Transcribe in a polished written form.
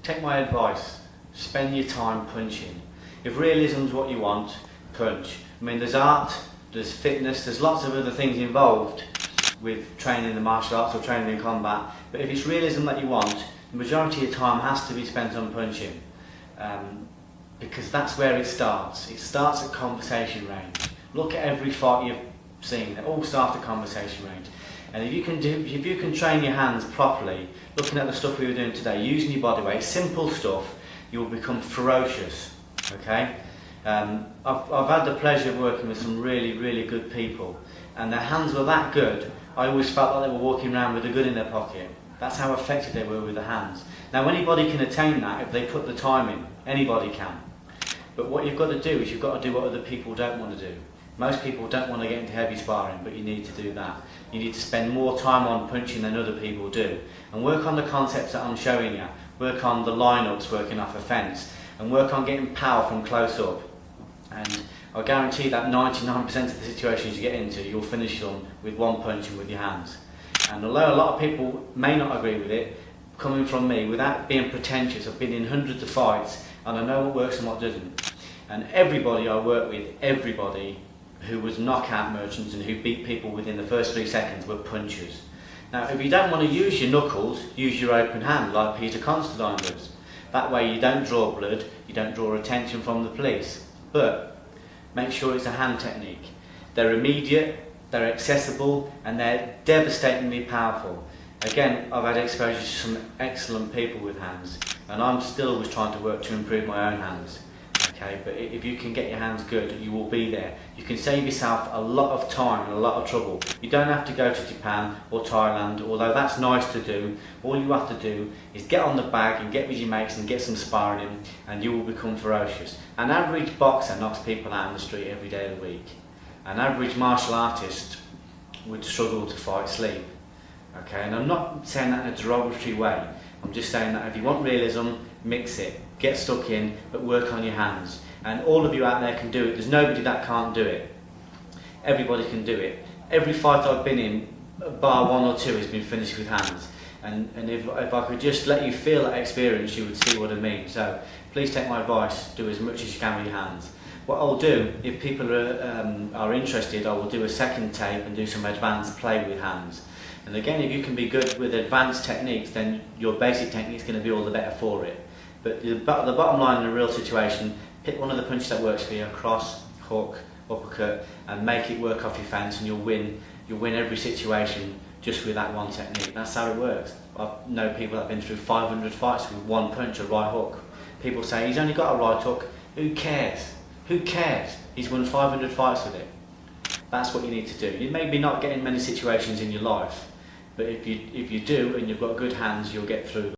take my advice, spend your time punching. If realism's what you want, punch. I mean, there's art, there's fitness, there's lots of other things involved with training in the martial arts or training in combat, but if it's realism that you want, the majority of your time has to be spent on punching, because that's where it starts. It starts at conversation range. Look at every fight you've seen, they all start at conversation range. And if you can train your hands properly, looking at the stuff we were doing today, using your body weight, simple stuff, you will become ferocious. Okay? I've had the pleasure of working with some really good people, and their hands were that good, I always felt like they were walking around with a gun in their pocket. That's how effective they were with the hands. Now, anybody can attain that if they put the time in. Anybody can. But what you've got to do is you've got to do what other people don't want to do. Most people don't want to get into heavy sparring, but you need to do that. You need to spend more time on punching than other people do. And work on the concepts that I'm showing you. Work on the lineups, working off a fence. And work on getting power from close up. And I guarantee that 99% of the situations you get into, you'll finish them with one punch and with your hands. And although a lot of people may not agree with it, coming from me, without being pretentious, I've been in hundreds of fights and I know what works and what doesn't. And everybody I work with, everybody who was knockout merchants and who beat people within the first 3 seconds were punchers. Now, if you don't want to use your knuckles, use your open hand like Peter Constantine does. That way you don't draw blood, you don't draw attention from the police. But make sure it's a hand technique. They're immediate, they're accessible, and they're devastatingly powerful. Again, I've had exposure to some excellent people with hands, and I'm still always trying to work to improve my own hands. Okay, but if you can get your hands good, you will be there. You can save yourself a lot of time and a lot of trouble. You don't have to go to Japan or Thailand, although that's nice to do. All you have to do is get on the bag and get with your mates and get some sparring in, and you will become ferocious. An average boxer knocks people out on the street every day of the week. An average martial artist would struggle to fight sleep. Okay, and I'm not saying that in a derogatory way. I'm just saying that if you want realism, mix it. Get stuck in, but work on your hands. And all of you out there can do it. There's nobody that can't do it. Everybody can do it. Every fight I've been in, bar 1 or 2, has been finished with hands. And if I could just let you feel that experience, you would see what I mean. So please take my advice, do as much as you can with your hands. What I'll do, if people are interested, I will do a second tape and do some advanced play with hands. And again, if you can be good with advanced techniques, then your basic technique is going to be all the better for it. But the bottom line in a real situation, pick one of the punches that works for you, cross, hook, uppercut, and make it work off your fence, and you'll win every situation just with that one technique. That's how it works. I know people that have been through 500 fights with one punch, a right hook. People say, he's only got a right hook. Who cares? Who cares? He's won 500 fights with it. That's what you need to do. You may be not getting many situations in your life, but if you do and you've got good hands, you'll get through them.